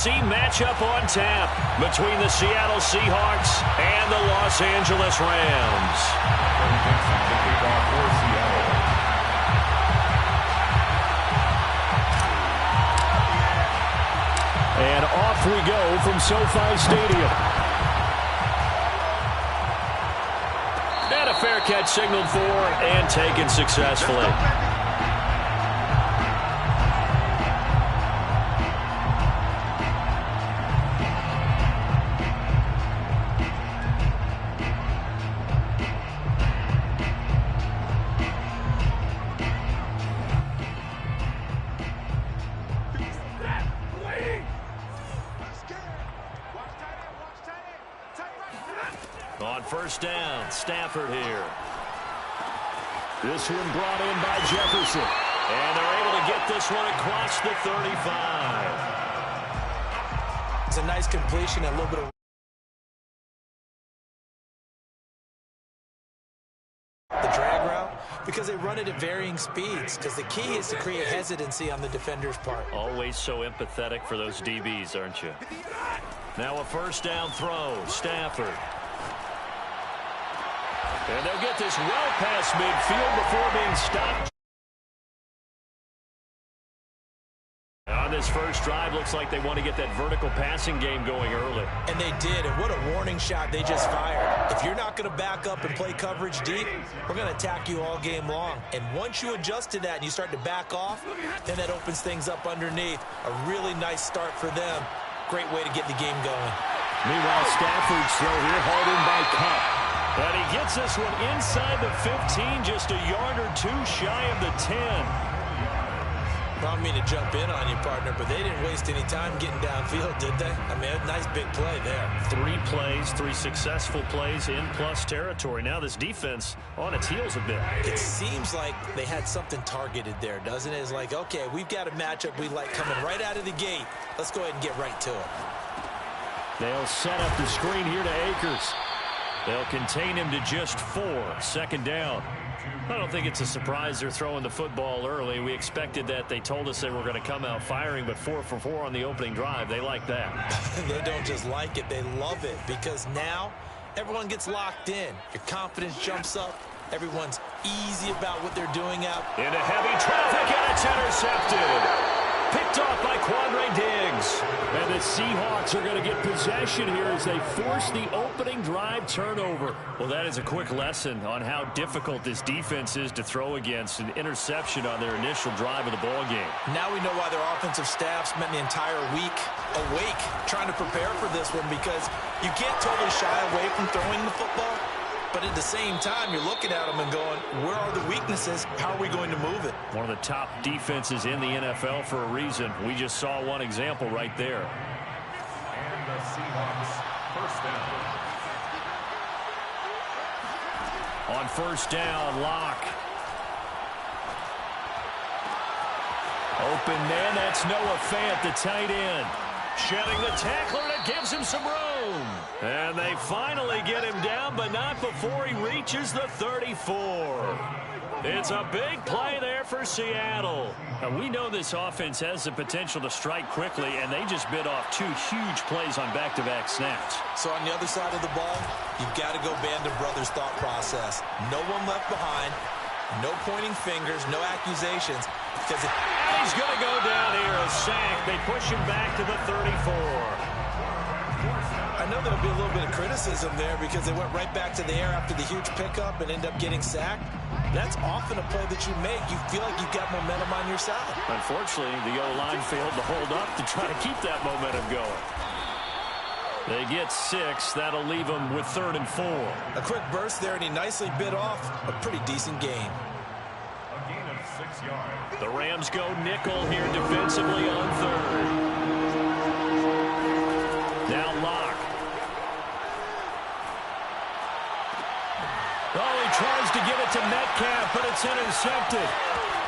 NFC matchup on tap between the Seattle Seahawks and the Los Angeles Rams. And off we go from SoFi Stadium. And a fair catch signaled for and taken successfully. On first down, Stafford here. This one brought in by Jefferson. And they're able to get this one across the 35. It's a nice completion and a little bit of the drag route because they run it at varying speeds because the key is to create hesitancy on the defender's part. Always so empathetic for those DBs, aren't you? Now a first down throw, Stafford. And they'll get this well past midfield before being stopped. On this first drive, looks like they want to get that vertical passing game going early. And they did, and what a warning shot they just fired. If you're not going to back up and play coverage deep, we're going to attack you all game long. And once you adjust to that and you start to back off, then that opens things up underneath. A really nice start for them. Great way to get the game going. Meanwhile, Stafford's throw here hauled in by Cup. And he gets this one inside the 15, just a yard or two shy of the 10. I don't mean to jump in on you, partner, but they didn't waste any time getting downfield, did they? I mean, a nice big play there. 3 plays, 3 successful plays in plus territory. Now this defense on its heels a bit. It seems like they had something targeted there, doesn't it? It's like, okay, we've got a matchup we like coming right out of the gate. Let's go ahead and get right to it. They'll set up the screen here to Akers. They'll contain him to just 4. Second down. I don't think it's a surprise they're throwing the football early. We expected that. They told us they were going to come out firing, but 4 for 4 on the opening drive. They like that. They don't just like it. They love it because now everyone gets locked in. Your confidence jumps up. Everyone's easy about what they're doing out. Into heavy traffic, and it's intercepted. Picked off by Quandre Diggs. And the Seahawks are going to get possession here as they force the opening drive turnover. Well, that is a quick lesson on how difficult this defense is to throw against. An interception on their initial drive of the ball game. Now we know why their offensive staff spent the entire week awake trying to prepare for this one because you can't totally shy away from throwing the football. But at the same time, you're looking at them and going, where are the weaknesses? How are we going to move it? One of the top defenses in the NFL for a reason. We just saw one example right there. And the Seahawks first down. On first down, Locke. Open man, that's Noah Fant, the tight end. Shedding the tackler, and it gives him some room. And they finally get him down, but not before he reaches the 34. It's a big play there for Seattle. Now, we know this offense has the potential to strike quickly, and they just bit off 2 huge plays on back-to-back snaps. So on the other side of the ball, you've got to go band of brothers thought process. No one left behind, no pointing fingers, no accusations. Because and he's going to go down here, a sack. They push him back to the 34. I know there'll be a little bit of criticism there because they went right back to the air after the huge pickup and end up getting sacked. That's often a play that you make. You feel like you've got momentum on your side. Unfortunately, the O-line failed to hold up to try to keep that momentum going. They get 6. That'll leave them with 3rd and 4. A quick burst there, and he nicely bit off a pretty decent gain. A gain of 6 yards. The Rams go nickel here defensively on 3rd. Now Locke. Oh, he tries to get it to Metcalf, but it's intercepted.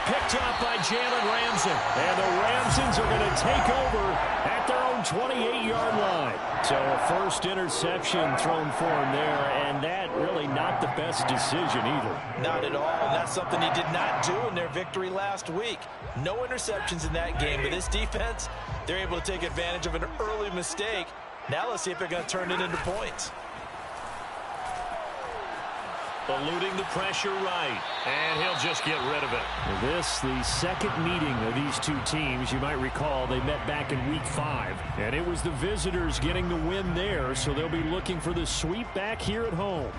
picked up by Jalen Ramsey. And the Ramsons are going to take over at their own 28-yard line. So a first interception thrown for him there, and that really not the best decision either. Not at all, and that's something he did not do in their victory last week. No interceptions in that game, but this defense, they're able to take advantage of an early mistake. Now let's see if they're going to turn it into points. Eluding the pressure right, and he'll just get rid of it. This, the second meeting of these two teams. You might recall they met back in Week 5, and it was the visitors getting the win there, so they'll be looking for the sweep back here at home.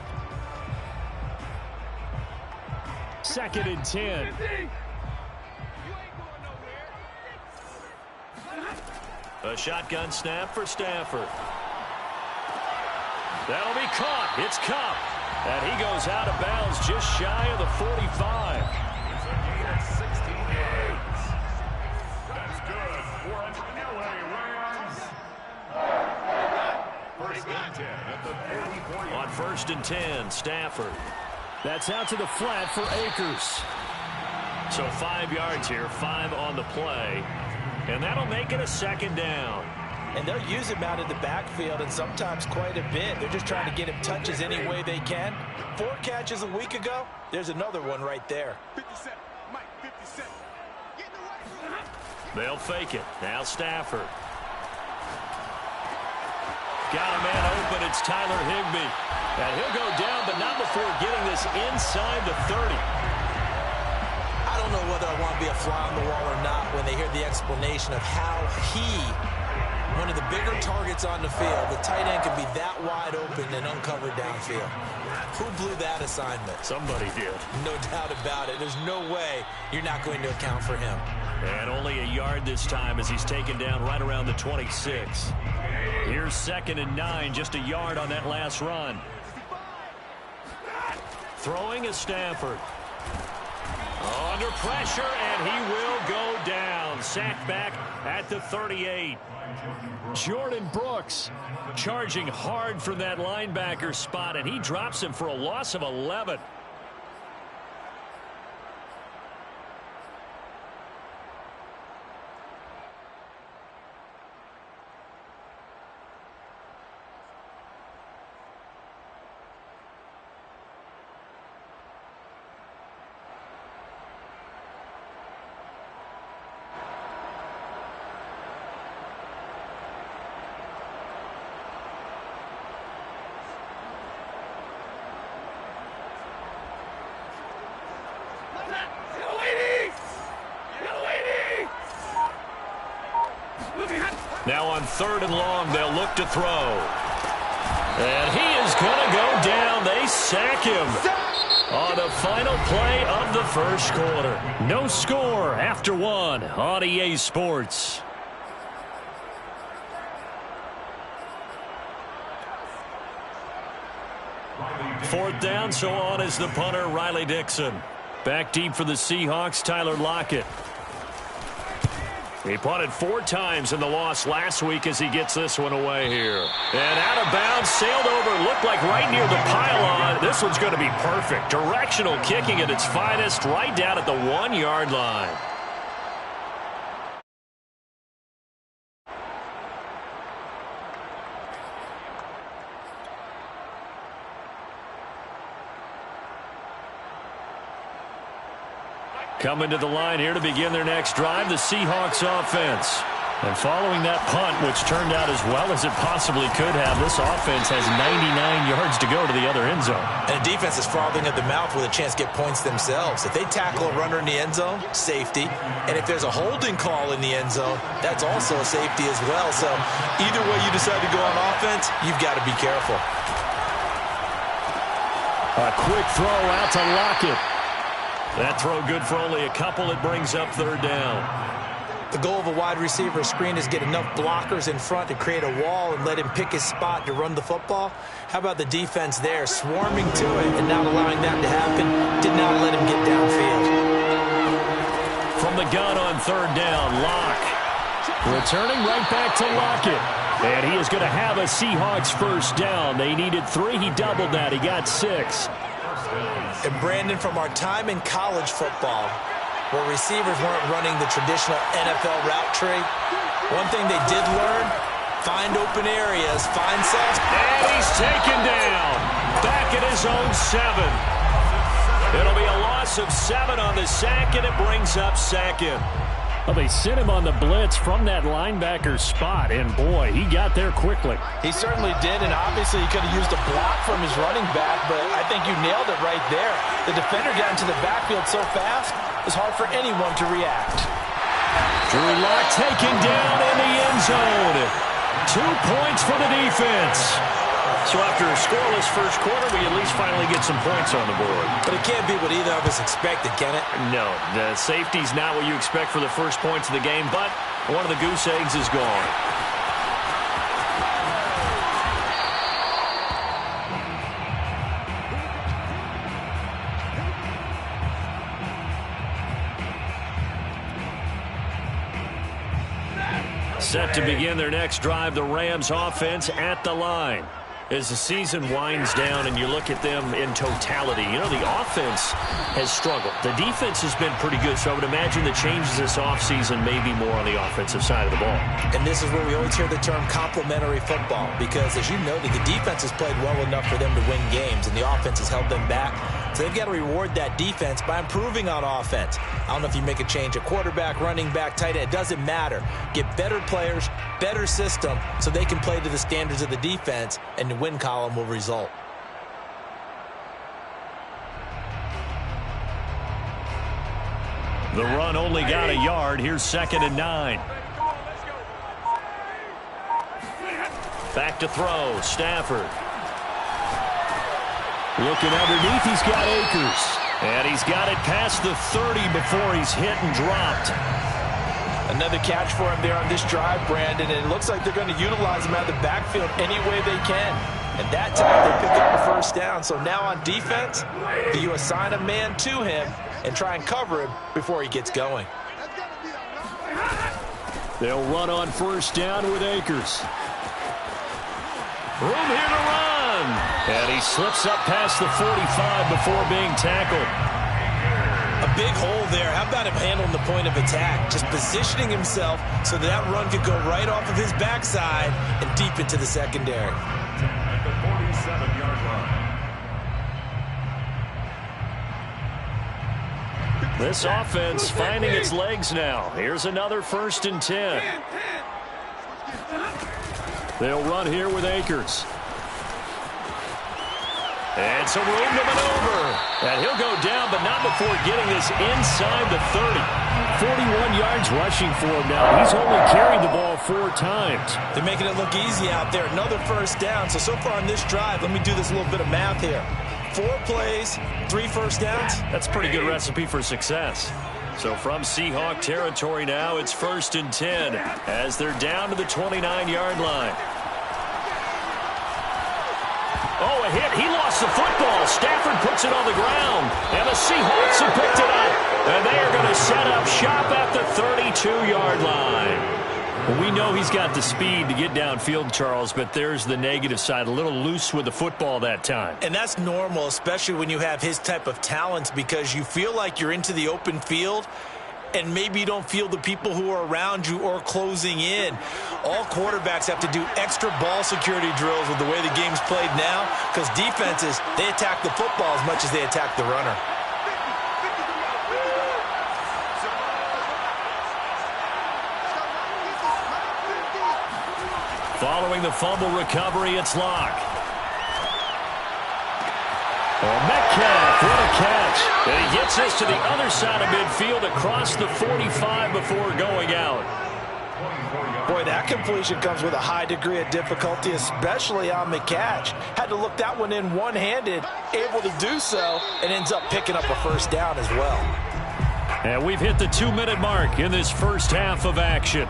2nd and 10. A shotgun snap for Stafford. That'll be caught. It's Cup. And he goes out of bounds just shy of the 45. It's a gain of 16 yards. That's good for an LA Rams. First and 10 at the 34. On 1st and 10, Stafford. That's out to the flat for Akers. So 5 yards here, 5 on the play. And that'll make it a 2nd down. And they'll use him out in the backfield, and sometimes quite a bit. They're just trying to get him touches any way they can. 4 catches a week ago. There's another one right there. 57. Mike, 57. They'll fake it. Now Stafford. Got a man open. It's Tyler Higbee. And he'll go down, but not before getting this inside the 30. I don't know whether I want to be a fly on the wall or not when they hear the explanation of how one of the bigger targets on the field, the tight end can be that wide open and uncovered downfield. Who blew that assignment? Somebody did. No doubt about it. There's no way you're not going to account for him. And only a yard this time as he's taken down right around the 26. Here's 2nd and 9, just a yard on that last run. Throwing is Stafford. Under pressure, and he will go down. Sacked back at the 38. Jordan Brooks charging hard from that linebacker spot, and he drops him for a loss of 11. Now on 3rd and long, they'll look to throw. And he is going to go down. They sack him on the final play of the first quarter. No score after 1 on EA Sports. Fourth down, so on is the punter, Riley Dixon. Back deep for the Seahawks, Tyler Lockett. He punted 4 times in the loss last week as he gets this one away here. And out of bounds, sailed over, looked like right near the pylon. This one's going to be perfect. Directional kicking at its finest, right down at the 1-yard line. Coming to the line here to begin their next drive, the Seahawks offense. And following that punt, which turned out as well as it possibly could have, this offense has 99 yards to go to the other end zone. And the defense is frothing at the mouth with a chance to get points themselves. If they tackle a runner in the end zone, safety. And if there's a holding call in the end zone, that's also a safety as well. So either way you decide to go on offense, you've got to be careful. A quick throw out to Lockett. That throw good for only a couple. It brings up 3rd down. The goal of a wide receiver screen is get enough blockers in front to create a wall and let him pick his spot to run the football. How about the defense there, swarming to it and not allowing that to happen? Did not let him get downfield. From the gun on 3rd down, Locke. Returning right back to Lockett. And he is going to have a Seahawks first down. They needed 3. He doubled that. He got 6. And Brandon, from our time in college football, where receivers weren't running the traditional NFL route tree. One thing they did learn, find open areas, find soft. And he's taken down. Back at his own 7. It'll be a loss of 7 on the sack, and it brings up second. Well, they sent him on the blitz from that linebacker spot, and boy, he got there quickly. He certainly did, and obviously he could have used a block from his running back, but I think you nailed it right there. The defender got into the backfield so fast, it's hard for anyone to react. Drew Lock taken down in the end zone. 2 points for the defense. So after a scoreless first quarter, we at least finally get some points on the board. But it can't be what either of us expected, can it? No, the safety's not what you expect for the first points of the game, but one of the goose eggs is gone. Set to begin their next drive, the Rams offense at the line. As the season winds down and you look at them in totality, you know, the offense has struggled. The defense has been pretty good, so I would imagine the changes this offseason may be more on the offensive side of the ball. And this is where we always hear the term complementary football, because as you noted, the defense has played well enough for them to win games, and the offense has held them back. So they've got to reward that defense by improving on offense. I don't know if you make a change at quarterback, running back, tight end. It doesn't matter. Get better players, better system, so they can play to the standards of the defense, and the win column will result. The run only got a yard. Here's 2nd and 9. Back to throw. Stafford. Looking underneath, he's got Akers. And he's got it past the 30 before he's hit and dropped. Another catch for him there on this drive, Brandon, and it looks like they're going to utilize him out of the backfield any way they can. And that time they pick up the first down. So now on defense, you assign a man to him and try and cover him before he gets going. They'll run on first down with Akers. Room here to run. And he slips up past the 45 before being tackled. A big hole there. How about him handling the point of attack? Just positioning himself so that run could go right off of his backside and deep into the secondary. At the 47-yard line. This offense finding its legs now. Here's another 1st and 10. They'll run here with Akers. And some room to maneuver. And he'll go down, but not before getting this inside the 30. 41 yards rushing for him now. He's only carried the ball 4 times. They're making it look easy out there. Another first down. So far on this drive, let me do this little bit of math here. 4 plays, 3 first downs. That's a pretty good recipe for success. So from Seahawk territory now, it's 1st and 10 as they're down to the 29-yard line. Oh, a hit. He lost the football. Stafford puts it on the ground. And the Seahawks have picked it up. And they are going to set up shop at the 32-yard line. Well, we know he's got the speed to get downfield, Charles, but there's the negative side. A little loose with the football that time. And that's normal, especially when you have his type of talents, because you feel like you're into the open field and maybe you don't feel the people who are around you or closing in. All quarterbacks have to do extra ball security drills with the way the game's played now, because defenses, they attack the football as much as they attack the runner. Following the fumble recovery, it's Lock. Oh, Metcalf, what a catch. And he gets us to the other side of midfield across the 45 before going out. Boy, that completion comes with a high degree of difficulty, especially on the catch. Had to look that one in one-handed, able to do so, and ends up picking up a first down as well. And we've hit the 2-minute mark in this first half of action.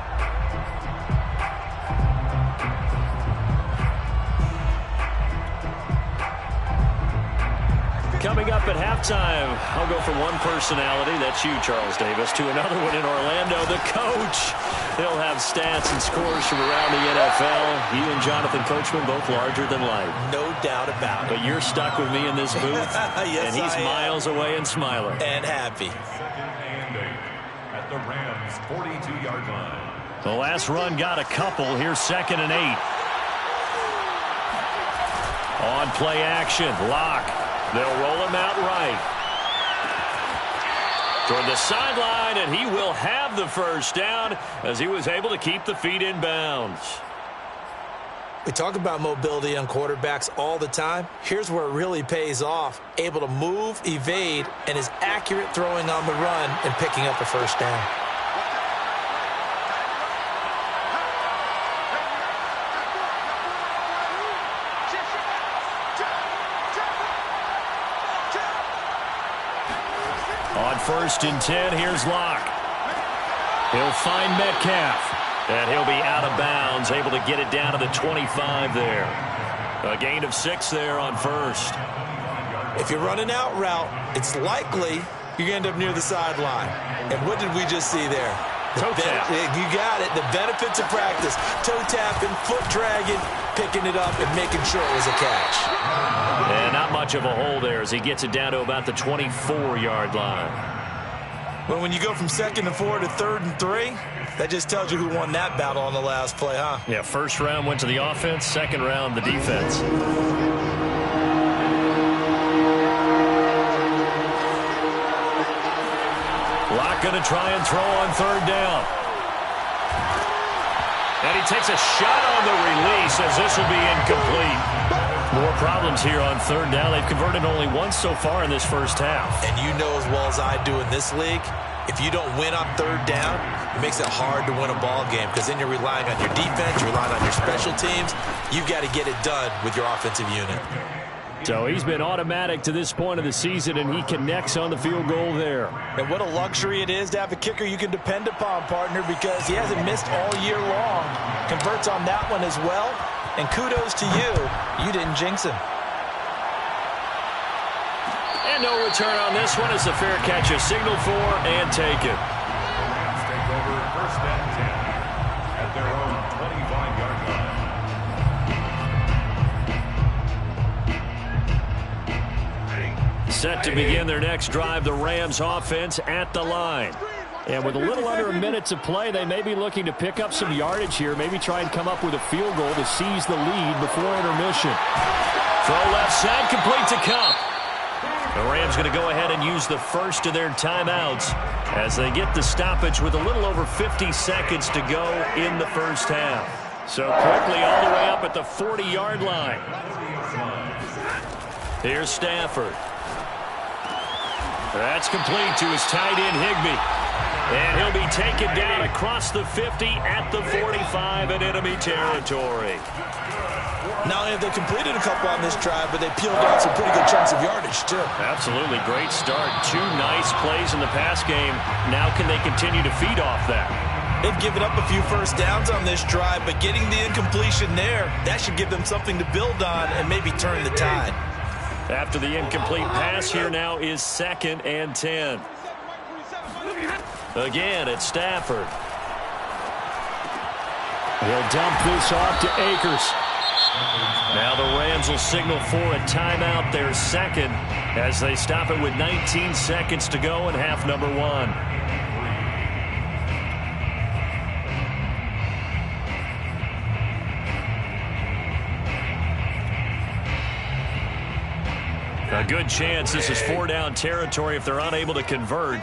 coming up at halftime. I'll go from one personality, that's you, Charles Davis, to another one in Orlando, the coach. He'll have stats and scores from around the NFL. He and Jonathan Coachman both larger than life. No doubt about it. But you're stuck with me in this booth, yes, and he's miles away and smiling. And happy. At the Rams' 42-yard line. The last run got a couple. Here's 2nd and 8. On play action, Locke. They'll roll him out right. Toward the sideline, and he will have the first down as he was able to keep the feet in bounds. We talk about mobility on quarterbacks all the time. Here's where it really pays off. Able to move, evade, and is accurate throwing on the run and picking up a first down. On 1st and 10, here's Locke. He'll find Metcalf. And he'll be out of bounds, able to get it down to the 25 there. A gain of 6 there on 1st. If you're running out route, it's likely you're going to end up near the sideline. And what did we just see there? Toe tap. You got it. The benefits of practice. Toe tapping, foot dragging, picking it up, and making sure it was a catch. And not much of a hole there as he gets it down to about the 24-yard line. But when you go from 2nd and 4 to 3rd and 3, that just tells you who won that battle on the last play, huh? Yeah, first round went to the offense, second round the defense. Locke going to try and throw on 3rd down. And he takes a shot on the release as this will be incomplete. More problems here on 3rd down. They've converted only once so far in this first half. And you know as well as I do in this league, if you don't win on 3rd down, it makes it hard to win a ball game because then you're relying on your defense, you're relying on your special teams. You've got to get it done with your offensive unit. So he's been automatic to this point of the season, and he connects on the field goal there. And what a luxury it is to have a kicker you can depend upon, partner, because he hasn't missed all year long. Converts on that one as well. And kudos to you. You didn't jinx him. And no return on this one as the fair catch is signaled for and taken. Rams take over 1st and 10 at their own 25-yard line. Set to begin their next drive, the Rams offense at the line. And with a little under a minute to play, they may be looking to pick up some yardage here, maybe try and come up with a field goal to seize the lead before intermission. Throw left side, complete to Cup. The Rams going to go ahead and use the first of their timeouts as they get the stoppage with a little over 50 seconds to go in the first half. So quickly all the way up at the 40-yard line. Here's Stafford. That's complete to his tight end, Higbee. And he'll be taken down across the 50 at the 45 in enemy territory. Not only have they completed a couple on this drive, but they peeled out some pretty good chunks of yardage, too. Absolutely great start. 2 nice plays in the pass game. Now can they continue to feed off that? They've given up a few first downs on this drive, but getting the incompletion there, that should give them something to build on and maybe turn the tide. After the incomplete pass, here now is 2nd and 10. Again, it's Stafford. He'll dump this off to Akers. Now the Rams will signal for a timeout, their second, as they stop it with 19 seconds to go in half number 1. A good chance this is 4-down territory if they're unable to convert.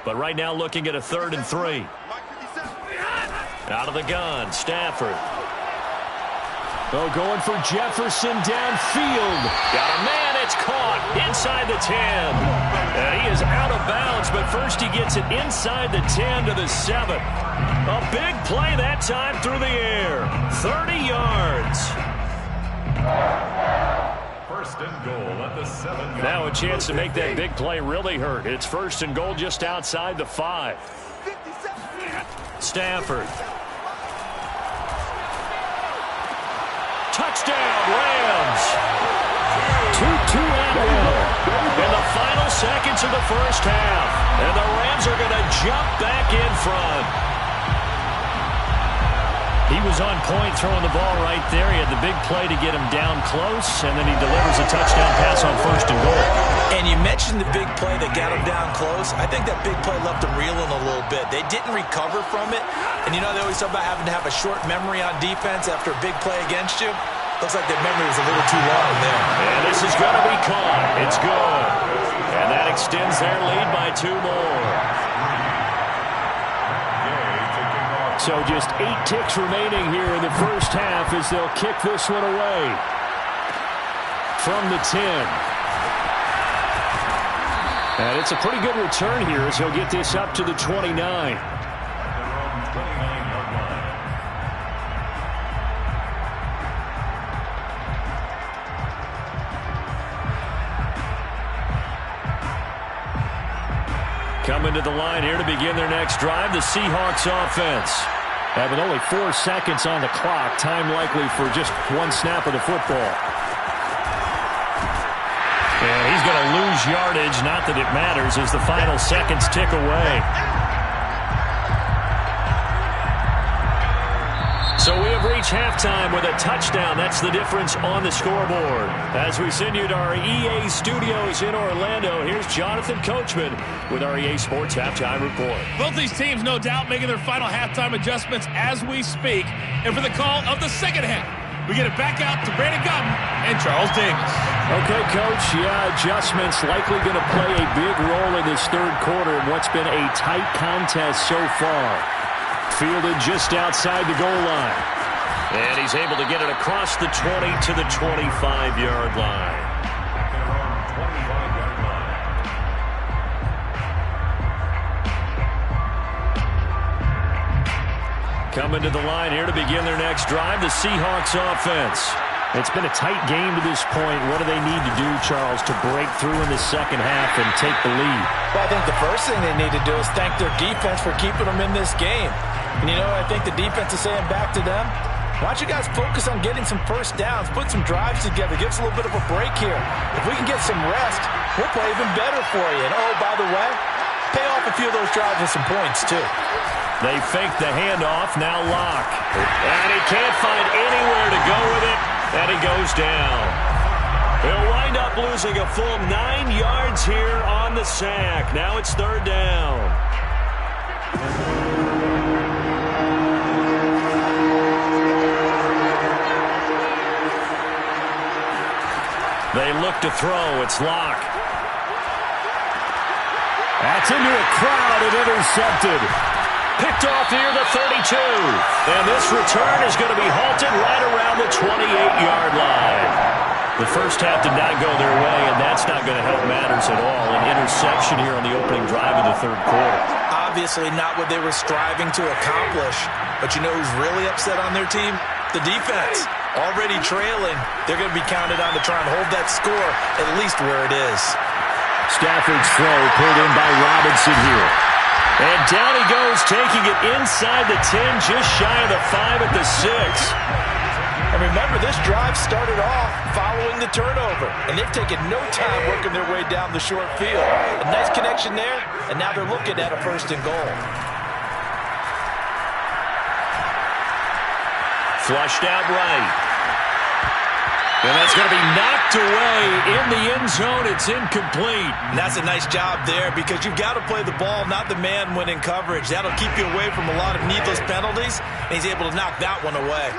But right now looking at a 3rd and 3. Out of the gun, Stafford. Oh, going for Jefferson downfield. Got a man, it's caught inside the 10. And he is out of bounds, but first he gets it inside the 10 to the 7. A big play that time through the air. 30 yards. 1st and goal at the 7-yard. Now a chance to make that big play really hurt. It's 1st and goal just outside the 5. Stafford. Touchdown, Rams. 2-2 and 1. And the final seconds of the first half. And the Rams are going to jump back in front. He was on point throwing the ball right there. He had the big play to get him down close, and then he delivers a touchdown pass on 1st and goal. And you mentioned the big play that got him down close. I think that big play left him reeling a little bit. They didn't recover from it. And you know, they always talk about having to have a short memory on defense after a big play against you. Looks like that memory was a little too long there. And this is going to be caught. It's good. And that extends their lead by 2 more. So just 8 ticks remaining here in the first half as they'll kick this one away. From the 10. And it's a pretty good return here as he'll get this up to the 29. Coming to the line here to begin their next drive, the Seahawks offense. With only 4 seconds on the clock, time likely for just 1 snap of the football. And he's going to lose yardage, not that it matters, as the final seconds tick away. So we have reached halftime with a touchdown. That's the difference on the scoreboard. As we send you to our EA studios in Orlando, here's Jonathan Coachman with our EA Sports Halftime Report. Both these teams, no doubt, making their final halftime adjustments as we speak. And for the call of the second half, we get it back out to Brandon Gotton and Charles Davis. Okay, Coach. Yeah, adjustments likely going to play a big role in this third quarter in what's been a tight contest so far. Fielded just outside the goal line. And he's able to get it across the 20 to the 25-yard line. Coming to the line here to begin their next drive, the Seahawks offense. It's been a tight game to this point. What do they need to do, Charles, to break through in the second half and take the lead? Well, I think the first thing they need to do is thank their defense for keeping them in this game. And you know, I think the defense is saying back to them, why don't you guys focus on getting some first downs, put some drives together, give us a little bit of a break here. If we can get some rest, we'll play even better for you. And oh, by the way, pay off a few of those drives with some points, too. They fake the handoff, now Lock. And he can't find anywhere to go with it, and he goes down. He'll wind up losing a full 9 yards here on the sack. Now it's 3rd down. They look to throw. It's Lock. That's into a crowd and intercepted. Picked off near the 32. And this return is going to be halted right around the 28-yard line. The first half did not go their way, and that's not going to help matters at all. An interception here on the opening drive of the third quarter. Obviously not what they were striving to accomplish. But you know who's really upset on their team? The defense. Already trailing. They're going to be counted on to try and hold that score at least where it is. Stafford's throw pulled in by Robinson here. And down he goes, taking it inside the 10, just shy of the 5 at the 6. And remember, this drive started off following the turnover. And they've taken no time working their way down the short field. A nice connection there, and now they're looking at a 1st and goal. Flushed out right. And that's going to be knocked away in the end zone. It's incomplete. And that's a nice job there because you've got to play the ball, not the man when in coverage. That'll keep you away from a lot of needless penalties, and he's able to knock that one away.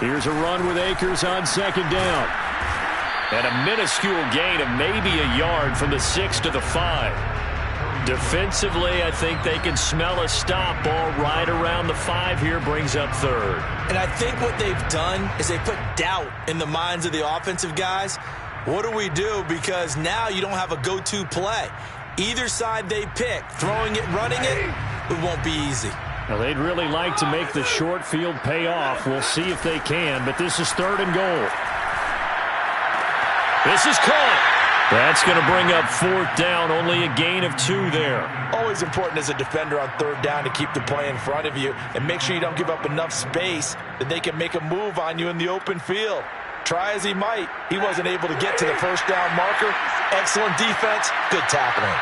Here's a run with Akers on 2nd down. And a minuscule gain of maybe a yard from the 6 to the 5. Defensively, I think they can smell a stop. Ball right around the 5 here, brings up 3rd. And I think what they've done is they put doubt in the minds of the offensive guys. What do we do? Because now you don't have a go-to play. Either side they pick, throwing it, running it, it won't be easy. Now, they'd really like to make the short field pay off. We'll see if they can, but this is 3rd and goal. This is caught. That's going to bring up 4th down, only a gain of 2 there. Always important as a defender on 3rd down to keep the play in front of you and make sure you don't give up enough space that they can make a move on you in the open field. Try as he might, he wasn't able to get to the first down marker. Excellent defense, good tackling.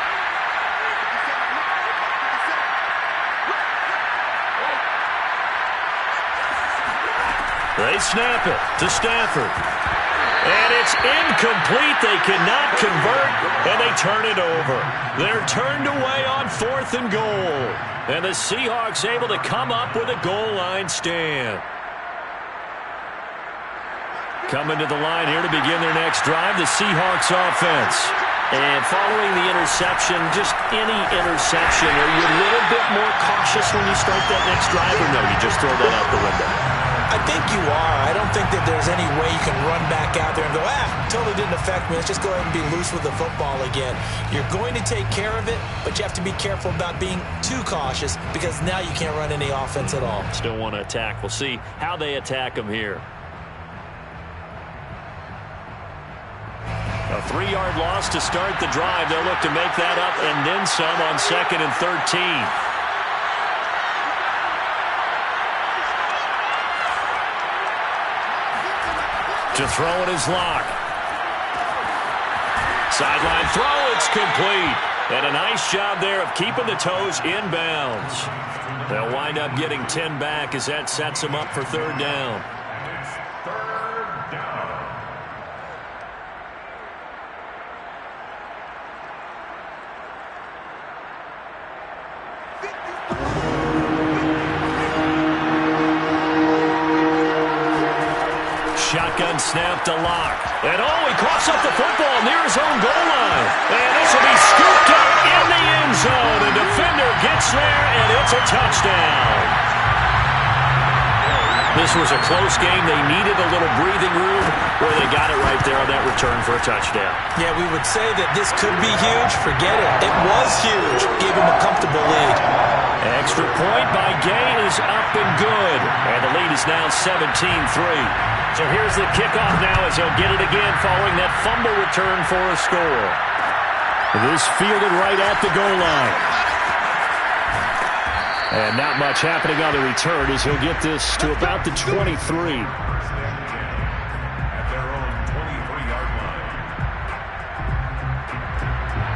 They snap it to Stafford. And it's incomplete. They cannot convert, and they turn it over. They're turned away on 4th and goal. And the Seahawks able to come up with a goal line stand. Coming to the line here to begin their next drive, the Seahawks offense. And following the interception, just any interception, are you a little bit more cautious when you start that next drive, or no, you just throw that out the window? I think you are. I don't think that there's any way you can run back out there and go, totally didn't affect me. Let's just go ahead and be loose with the football again. You're going to take care of it, but you have to be careful about being too cautious because now you can't run any offense at all. Still want to attack. We'll see how they attack them here. A 3-yard loss to start the drive. They'll look to make that up and then some on 2nd and 13. To throw it is Locke. Sideline throw, it's complete. And a nice job there of keeping the toes inbounds. They'll wind up getting 10 back as that sets them up for 3rd down. Shotgun snap to Locke. And he coughs up the football near his own goal line. And this will be scooped up in the end zone. The defender gets there, and it's a touchdown. This was a close game. They needed a little breathing room, where they got it right there on that return for a touchdown. Yeah, we would say that this could be huge. Forget it. It was huge. Gave him a comfortable lead. Extra point by Gay is up and good. And the lead is now 17-3. So here's the kickoff now as he'll get it again following that fumble return for a score. This fielded right at the goal line. And not much happening on the return as he'll get this to about the 23. At their own 23-yard line.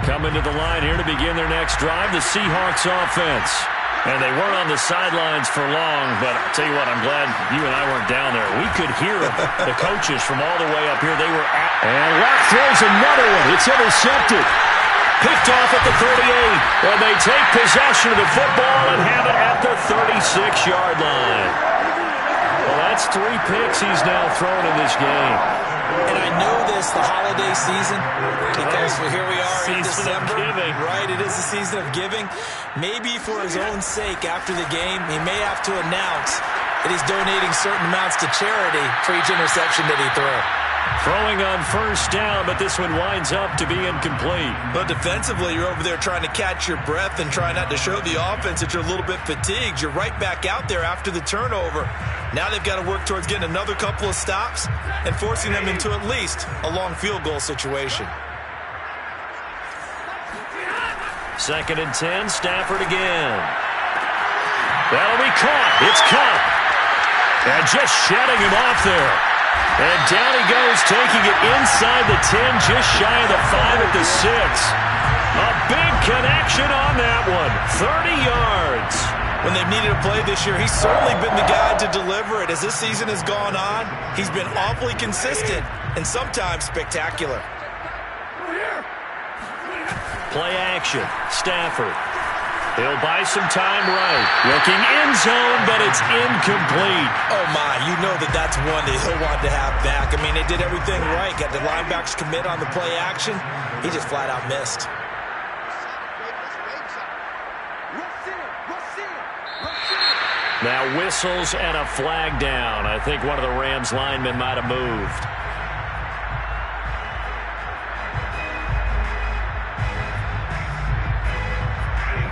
Coming to the line here to begin their next drive, the Seahawks offense. And they weren't on the sidelines for long, but I'll tell you what, I'm glad you and I weren't down there. We could hear the coaches from all the way up here. They were at. And Locke throws another one. It's intercepted. Picked off at the 38. And they take possession of the football and have it at the 36-yard line. Well, that's 3 picks he's now thrown in this game. And I know this, the holiday season, because here we are in December. Right, it is the season of giving. Maybe for his own sake, after the game, he may have to announce that he's donating certain amounts to charity for each interception that he threw. Throwing on first down, but this one winds up to be incomplete. But defensively, you're over there trying to catch your breath and trying not to show the offense that you're a little bit fatigued. You're right back out there after the turnover. Now they've got to work towards getting another couple of stops and forcing them into at least a long field goal situation. 2nd and 10, Stafford again. That'll be caught. It's Cup. And just shutting him off there. And down he goes, taking it inside the 10, just shy of the 5 at the 6. A big connection on that one. 30 yards. When they've needed a play this year, he's certainly been the guy to deliver it. As this season has gone on, he's been awfully consistent and sometimes spectacular. Play action. Stafford. He'll buy some time right. Looking end zone, but it's incomplete. Oh, my. You know that that's one that he'll want to have back. I mean, they did everything right. Got the linebackers commit on the play action. He just flat out missed. Now whistles and a flag down. I think one of the Rams linemen might have moved.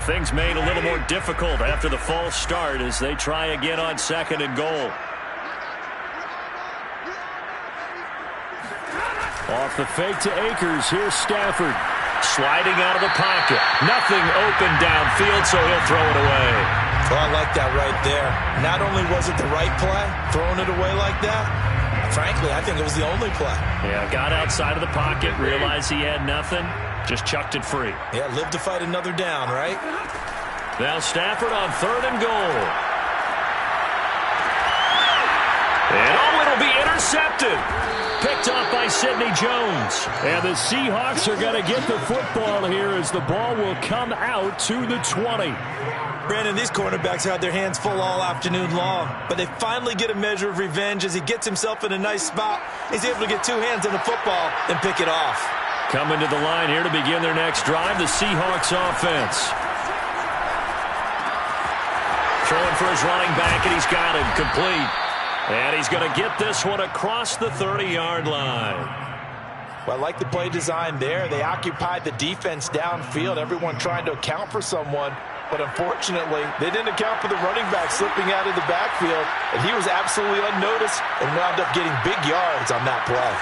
Things made a little more difficult after the false start as they try again on 2nd and goal. Off the fake to Akers. Here's Stafford. Sliding out of the pocket. Nothing open downfield, so he'll throw it away. Well, I like that right there. Not only was it the right play, throwing it away like that, Frankly, I think it was the only play. Yeah, got outside of the pocket, realized he had nothing, just chucked it free. Yeah, live to fight another down, right? Now Stafford on 3rd and goal. And it'll be intercepted. Picked up by Sidney Jones. And the Seahawks are going to get the football here as the ball will come out to the 20. Brandon, these cornerbacks had their hands full all afternoon long, but they finally get a measure of revenge as he gets himself in a nice spot. He's able to get 2 hands on the football and pick it off. Coming to the line here to begin their next drive, the Seahawks offense. Throwing for his running back, and he's got him complete. And he's going to get this one across the 30-yard line. Well, I like the play design there. They occupied the defense downfield, everyone trying to account for someone. But unfortunately, they didn't account for the running back slipping out of the backfield. And he was absolutely unnoticed and wound up getting big yards on that play.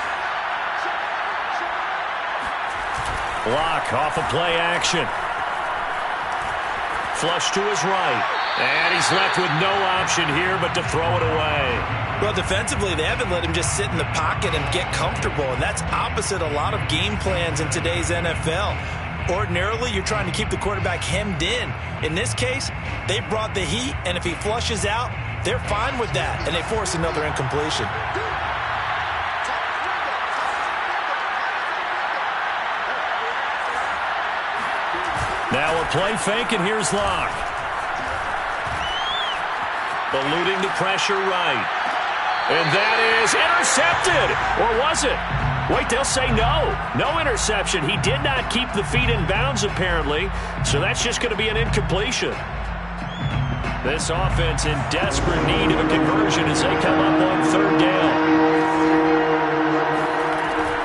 Block off of play action. Flush to his right. And he's left with no option here but to throw it away. Well, defensively, they haven't let him just sit in the pocket and get comfortable. And that's opposite a lot of game plans in today's NFL. Ordinarily, you're trying to keep the quarterback hemmed in. In this case, they brought the heat, and if he flushes out, they're fine with that, and they force another incompletion. Now a play fake, and here's Locke. Eluding the pressure right. And that is intercepted. Or was it? Wait, they'll say no. No interception. He did not keep the feet in bounds, apparently. So that's just going to be an incompletion. This offense in desperate need of a conversion as they come up on 3rd down.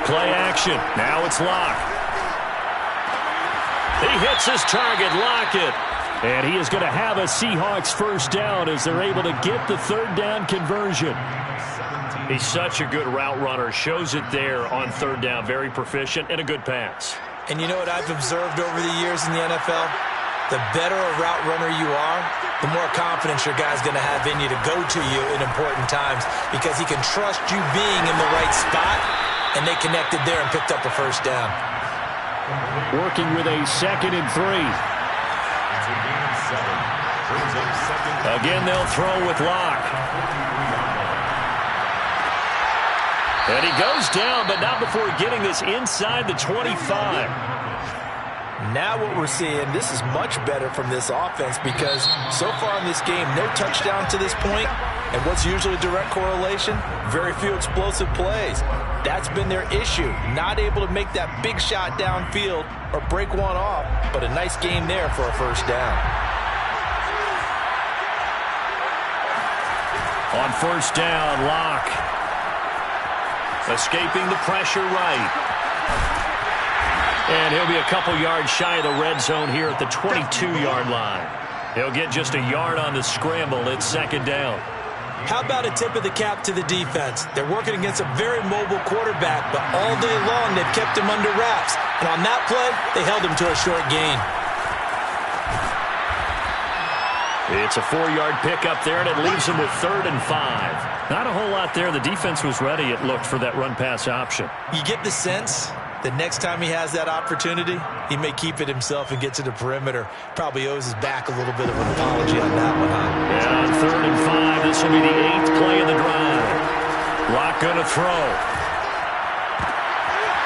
Play action. Now it's Locke. He hits his target, Lockett. And he is going to have a Seahawks 1st down as they're able to get the 3rd down conversion. He's such a good route runner. Shows it there on 3rd down. Very proficient and a good pass. And you know what I've observed over the years in the NFL? The better a route runner you are, the more confidence your guy's going to have in you to go to you in important times because he can trust you being in the right spot, and they connected there and picked up a 1st down. Working with a 2nd and 3. Again, they'll throw with Locke. And he goes down, but not before getting this inside the 25. Now what we're seeing, this is much better from this offense because so far in this game, no touchdown to this point, and what's usually a direct correlation? Very few explosive plays. That's been their issue, not able to make that big shot downfield or break one off, but a nice game there for a 1st down. On 1st down, Locke. Escaping the pressure right. And he'll be a couple yards shy of the red zone here at the 22-yard line. He'll get just a yard on the scramble. It's 2nd down. How about a tip of the cap to the defense? They're working against a very mobile quarterback, but all day long they've kept him under wraps. And on that play, they held him to a short gain. It's a 4-yard pickup there, and it leaves him with 3rd and 5. Not a whole lot there. The defense was ready, it looked, for that run-pass option. You get the sense that next time he has that opportunity, he may keep it himself and get to the perimeter. Probably owes his back a little bit of an apology on that one, huh? Yeah, on 3rd and 5, this will be the 8th play of the drive. Locke going to throw.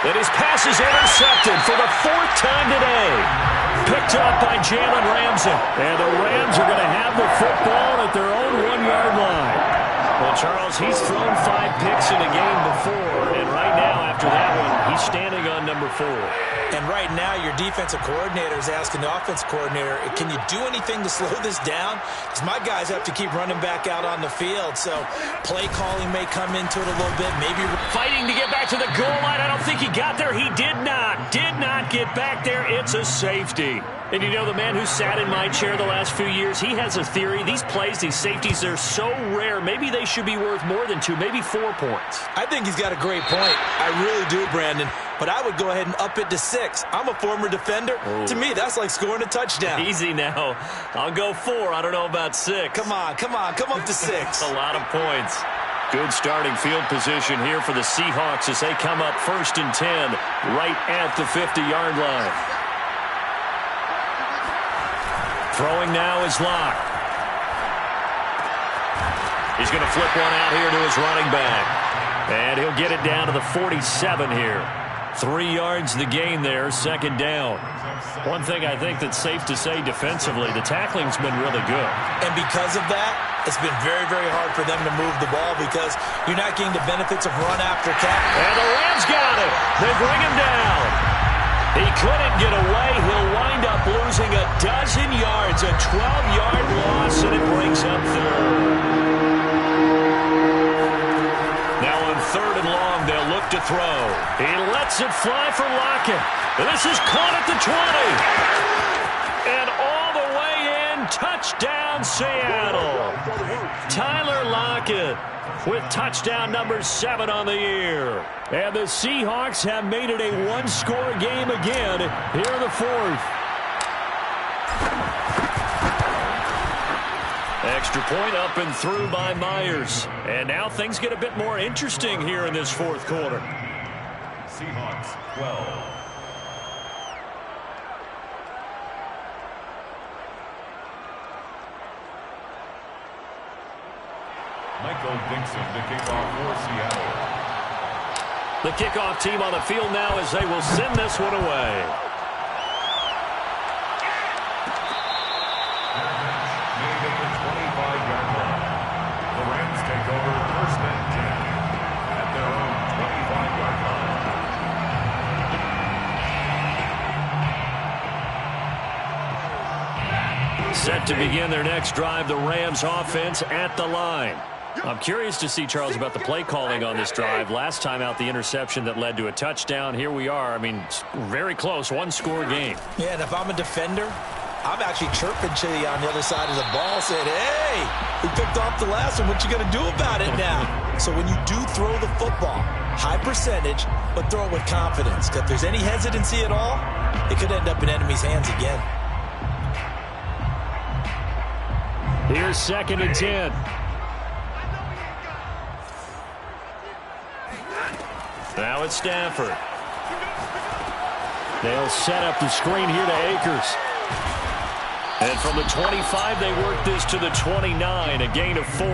And his pass is intercepted for the 4th time today. Picked up by Jalen Ramsey. And the Rams are going to have the football at their own 1-yard line. Well, Charles, he's thrown 5 picks in a game before, and right now, after that one, he's standing on number 4. And right now, your defensive coordinator is asking the offense coordinator, can you do anything to slow this down? Because my guys have to keep running back out on the field, so play calling may come into it a little bit. Maybe fighting to get back to the goal line. I don't think he got there. He did not get back there. It's a safety. And you know, the man who sat in my chair the last few years, he has a theory. These plays, these safeties, they're so rare. Maybe they should be worth more than 2, maybe 4 points. I think he's got a great point. I really do, Brandon. But I would go ahead and up it to 6. I'm a former defender. Ooh. To me, that's like scoring a touchdown. Easy now. I'll go 4. I don't know about 6. Come on. Come up to 6. That's a lot of points. Good starting field position here for the Seahawks as they come up 1st and 10 right at the 50-yard line. Throwing now is Locke. He's going to flip one out here to his running back. And he'll get it down to the 47 here. 3 yards the gain there, 2nd down. One thing I think that's safe to say defensively, the tackling's been really good. And because of that, it's been very, very hard for them to move the ball because you're not getting the benefits of run after catch. And the Rams got it. They bring him down. He couldn't get away. He'll wind up losing a dozen yards, a 12-yard loss, and it brings up 3rd. Now on 3rd and long, they'll look to throw. He lets it fly for Lockett. This is caught at the 20. And all the way in, touchdown Seattle. Tyler Lockett with touchdown number 7 on the year. And the Seahawks have made it a one-score game again here in the 4th. Extra point up and through by Myers. And now things get a bit more interesting here in this 4th quarter. Seahawks 12. Michael Dixon to kick off for Seattle. The kickoff team on the field now as they will send this one away. Made at the 25-yard line. The Rams take over 1st and 10 at their own 25-yard line. Set to begin their next drive, the Rams offense at the line. I'm curious to see, Charles, about the play calling on this drive. Last time out, the interception that led to a touchdown. Here we are. I mean, very close, one-score game. Yeah, and if I'm a defender, I'm actually chirping to you on the other side of the ball, saying, hey, we picked off the last one. What you going to do about it now? So when you do throw the football, high percentage, but throw it with confidence. If there's any hesitancy at all, it could end up in enemy's hands again. Here's 2nd and 10. Now it's Stafford. They'll set up the screen here to Akers. And from the 25, they work this to the 29, a gain of 4.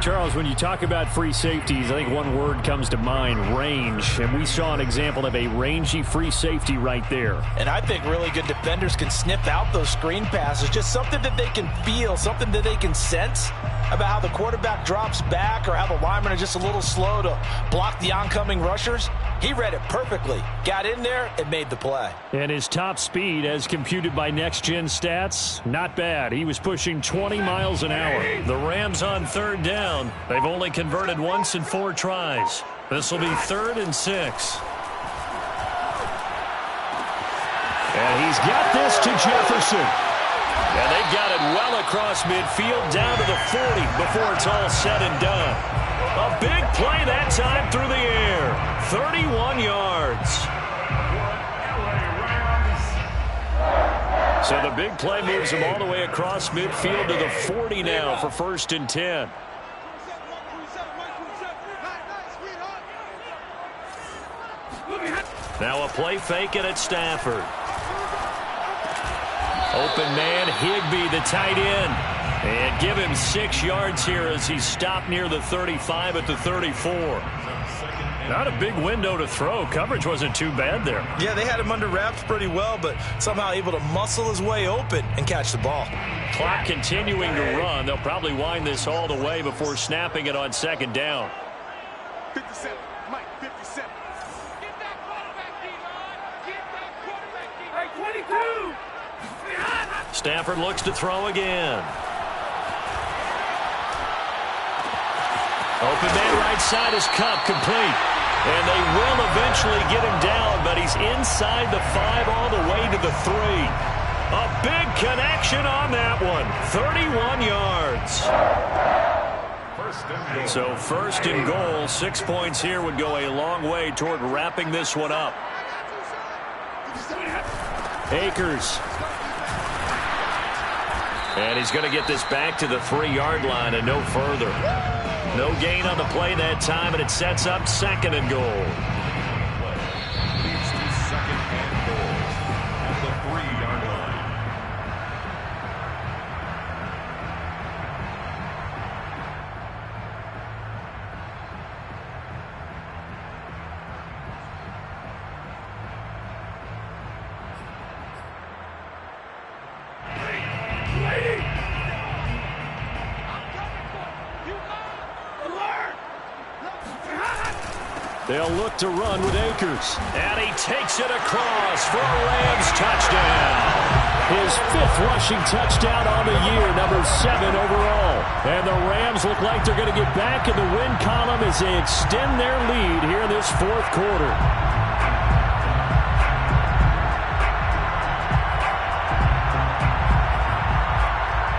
Charles, when you talk about free safeties, I think one word comes to mind, range. And we saw an example of a rangy free safety right there. And I think really good defenders can sniff out those screen passes. Just something that they can feel, something that they can sense about how the quarterback drops back or how the linemen are just a little slow to block the oncoming rushers. He read it perfectly, got in there, and made the play. And his top speed, as computed by Next Gen Stats, not bad. He was pushing 20 miles an hour. The Rams on 3rd down. They've only converted once in 4 tries. This will be 3rd and 6. And he's got this to Jefferson. And they've got it well across midfield down to the 40 before it's all said and done. A big play that time through the air. 31 yards. So the big play moves him all the way across midfield to the 40 now for 1st and 10. Now a play fake it at Stafford. Open man, Higbee, the tight end. And give him 6 yards here as he's stopped near the 35 at the 34. Not a big window to throw. Coverage wasn't too bad there. Yeah, they had him under wraps pretty well, but somehow able to muscle his way open and catch the ball. Clock continuing to run. They'll probably wind this all the way before snapping it on 2nd down. 57, Mike, 57. Get that quarterback, D-line. Get that quarterback, D-line. Hey, 22. Stafford looks to throw again. Open man right side is Cup, complete. And they will eventually get him down, but he's inside the 5 all the way to the 3. A big connection on that one. 31 yards. So 1st and goal, 6 points here would go a long way toward wrapping this one up. Akers. And he's going to get this back to the 3-yard line and no further. No gain on the play that time, and it sets up 2nd and goal. Leads to 2nd and goal at the 3-yard line. They'll look to run with Akers. And he takes it across for a Rams touchdown. His 5th rushing touchdown on the year, number 7 overall. And the Rams look like they're going to get back in the win column as they extend their lead here in this 4th quarter.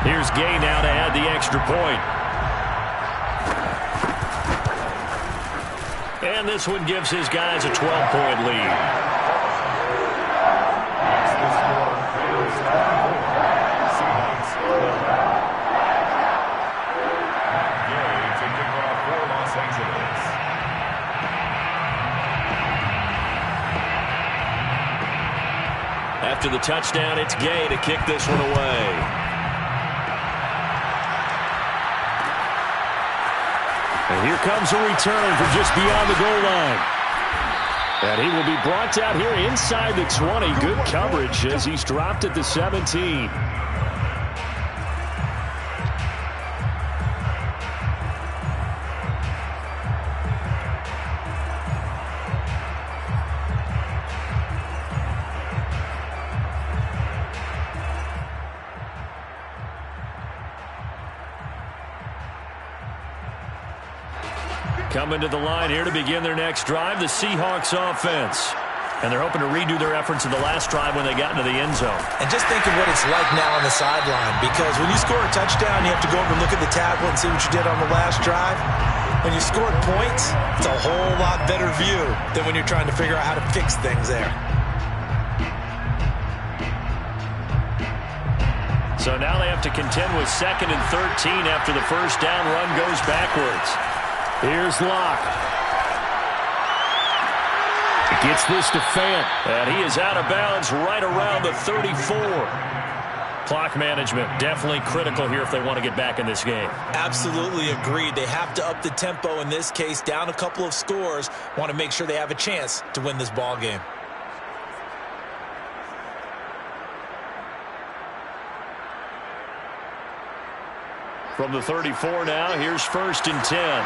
Here's Gay now to add the extra point. And this one gives his guys a 12-point lead. After the touchdown, it's Gay to kick this one away. And here comes a return from just beyond the goal line. And he will be brought out here inside the 20. Good coverage as he's dropped at the 17. Coming to the line here to begin their next drive, the Seahawks offense. And they're hoping to redo their efforts in the last drive when they got into the end zone. And just think of what it's like now on the sideline, because when you score a touchdown, you have to go over and look at the tablet and see what you did on the last drive. When you scored points, it's a whole lot better view than when you're trying to figure out how to fix things there. So now they have to contend with 2nd and 13 after the first down run goes backwards. Here's Locke. Gets this to Fant. And he is out of bounds right around the 34. Clock management definitely critical here if they want to get back in this game. Absolutely agreed. They have to up the tempo in this case, down a couple of scores. Want to make sure they have a chance to win this ball game. From the 34 now, here's 1st and 10.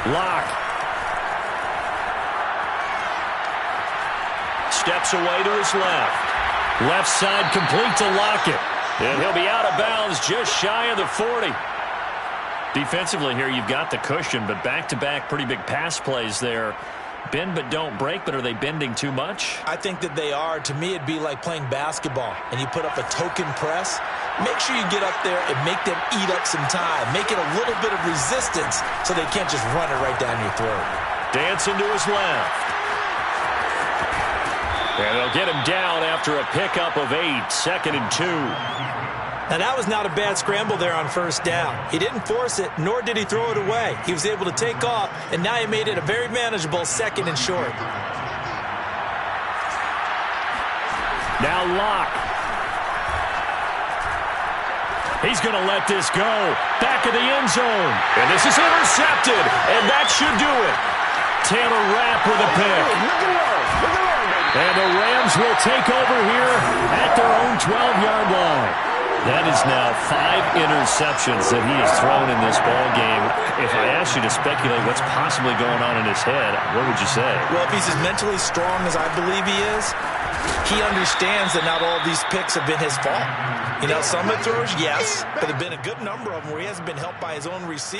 Locke. Steps away to his left. Left side complete to Lockett. And he'll be out of bounds just shy of the 40. Defensively here, you've got the cushion, but back-to-back pretty big pass plays there. Bend but don't break, but are they bending too much? I think that they are. To me, it'd be like playing basketball, and you put up a token press. Make sure you get up there and make them eat up some time. Make it a little bit of resistance so they can't just run it right down your throat. Dancing to his left. And they'll get him down after a pickup of 8, 2nd and 2. Now, that was not a bad scramble there on first down. He didn't force it, nor did he throw it away. He was able to take off, and now he made it a very manageable 2nd and short. Now Locke. He's going to let this go. Back of the end zone. And this is intercepted, and that should do it. Taylor Rapp with a pick. And the Rams will take over here at their own 12-yard line. That is now 5 interceptions that he has thrown in this ball game. If I asked you to speculate what's possibly going on in his head, what would you say? Well, if he's as mentally strong as I believe he is, he understands that not all these picks have been his fault. You know, some of the throws, yes, but there have been a good number of them where he hasn't been helped by his own receiver.